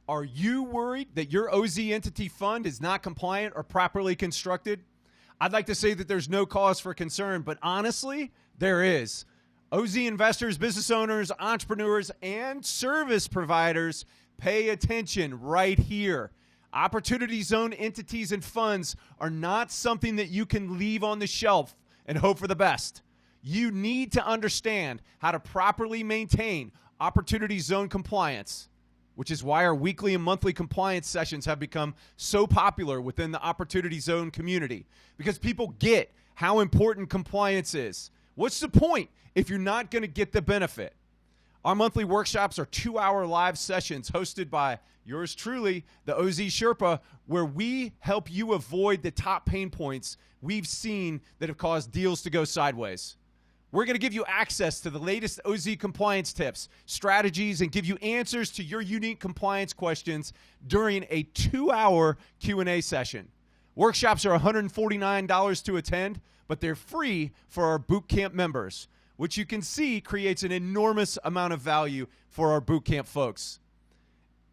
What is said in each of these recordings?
Are you worried that your OZ entity fund is not compliant or properly constructed? I'd like to say that there's no cause for concern, but honestly, there is. OZ investors, business owners, entrepreneurs, and service providers, pay attention right here. Opportunity zone entities and funds are not something that you can leave on the shelf and hope for the best. You need to understand how to properly maintain opportunity zone compliance, which is why our weekly and monthly compliance sessions have become so popular within the opportunity zone community, because people get how important compliance is. What's the point if you're not going to get the benefit? Our monthly workshops are 2-hour live sessions hosted by yours truly, the OZ Sherpa, where we help you avoid the top pain points we've seen that have caused deals to go sideways. We're going to give you access to the latest OZ compliance tips, strategies, and give you answers to your unique compliance questions during a 2-hour Q&A session. Workshops are $149 to attend, but they're free for our bootcamp members, which you can see creates an enormous amount of value for our bootcamp folks.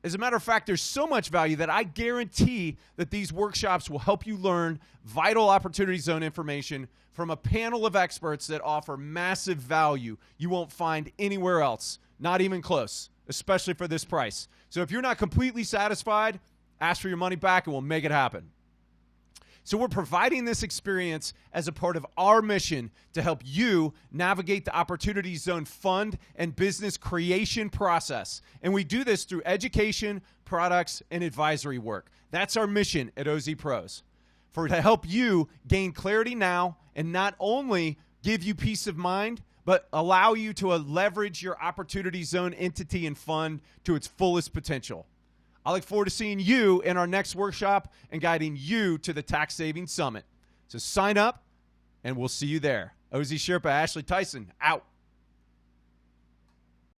As a matter of fact, there's so much value that I guarantee that these workshops will help you learn vital opportunity zone information from a panel of experts that offer massive value you won't find anywhere else, not even close, especially for this price. So if you're not completely satisfied, ask for your money back and we'll make it happen. So we're providing this experience as a part of our mission to help you navigate the Opportunity Zone fund and business creation process. And we do this through education, products, and advisory work. That's our mission at OZPros. To help you gain clarity now and not only give you peace of mind, but allow you to leverage your Opportunity Zone entity and fund to its fullest potential. I look forward to seeing you in our next workshop and guiding you to the Tax Savings Summit. So sign up, and we'll see you there. OZ Sherpa, Ashley Tison, out.